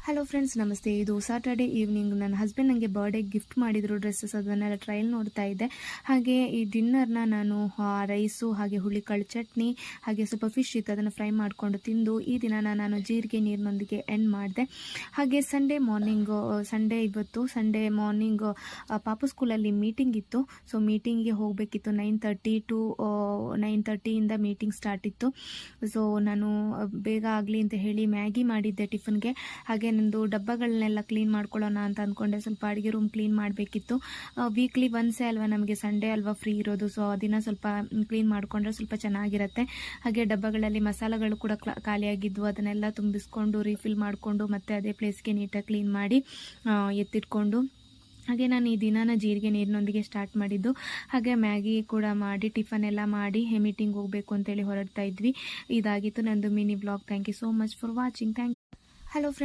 Hello friends, ನಮಸ್ತೆ. ಇದು Saturday evening. ನನ್ನ ಹಸ್ಬೆಂಡ್ ನನಗೆ ಬರ್ಡೇ ಗಿಫ್ಟ್ ಮಾಡಿದ್ರು ಡ್ರೆಸ್ಸಸ್, ಅದನ್ನೆಲ್ಲ ಟ್ರಯಲ್ ನೋಡ್ತಾ ಇದ್ದೆ. ಹಾಗೆ ಈ ಡಿನ್ನರ್ನ ನಾನು ರೈಸು ಹಾಗೆ ಹುಳಿಕಾಳು ಚಟ್ನಿ ಹಾಗೆ ಸ್ವಲ್ಪ ಫಿಶ್ ಇತ್ತು, ಅದನ್ನು ಫ್ರೈ ಮಾಡಿಕೊಂಡು ತಿಂದು ಈ ದಿನನ ನಾನು ಜೀರಿಗೆ ನೀರಿನೊಂದಿಗೆ ಎಂಡ್ ಮಾಡಿದೆ. ಹಾಗೆ ಸಂಡೇ ಮಾರ್ನಿಂಗ್ ಪಾಪು ಸ್ಕೂಲಲ್ಲಿ ಮೀಟಿಂಗ್ ಇತ್ತು. ಸೊ ಮೀಟಿಂಗ್ಗೆ ಹೋಗಬೇಕಿತ್ತು. 9:30 to 9:30 ಮೀಟಿಂಗ್ ಸ್ಟಾರ್ಟ್ ಇತ್ತು. ಸೊ ನಾನು ಬೇಗ ಆಗಲಿ ಅಂತ ಹೇಳಿ ಮ್ಯಾಗಿ ಮಾಡಿದ್ದೆ ಟಿಫನ್ಗೆ. ಹಾಗೆ ನಂದು ಡಬ್ಬಗಳನ್ನೆಲ್ಲ ಕ್ಲೀನ್ ಮಾಡ್ಕೊಳ್ಳೋಣ ಅಂತ ಅಂದ್ಕೊಂಡೆ. ಸ್ವಲ್ಪ ಅಡುಗೆ ರೂಮ್ ಕ್ಲೀನ್ ಮಾಡಬೇಕಿತ್ತು. ವೀಕ್ಲಿ ಒನ್ಸೇ ಅಲ್ವಾ ನಮಗೆ ಸಂಡೇ ಅಲ್ವಾ ಫ್ರೀ ಇರೋದು. ಸೊ ಅದನ್ನು ಸ್ವಲ್ಪ ಕ್ಲೀನ್ ಮಾಡಿಕೊಂಡ್ರೆ ಸ್ವಲ್ಪ ಚೆನ್ನಾಗಿರುತ್ತೆ. ಹಾಗೆ ಡಬ್ಬಗಳಲ್ಲಿ ಮಸಾಲೆಗಳು ಕೂಡ ಖಾಲಿಯಾಗಿದ್ವು, ಅದನ್ನೆಲ್ಲ ತುಂಬಿಸ್ಕೊಂಡು ರೀಫಿಲ್ ಮಾಡಿಕೊಂಡು ಮತ್ತೆ ಅದೇ ಪ್ಲೇಸ್ಗೆ ನೀಟಾಗಿ ಕ್ಲೀನ್ ಮಾಡಿ ಎತ್ತಿಟ್ಕೊಂಡು, ಹಾಗೆ ನಾನು ಈ ದಿನಾನ ಜೀರಿಗೆ ನೀರಿನೊಂದಿಗೆ ಸ್ಟಾರ್ಟ್ ಮಾಡಿದ್ದು. ಹಾಗೆ ಮ್ಯಾಗಿ ಕೂಡ ಮಾಡಿ ಟಿಫನ್ ಎಲ್ಲ ಮಾಡಿ ಮೀಟಿಂಗ್ ಹೋಗಬೇಕು ಅಂತೇಳಿ ಹೊರಡ್ತಾ ಇದ್ವಿ. ಇದಾಗಿತ್ತು ನಂದು mini blog. Thank you so much for watching. Hello friends.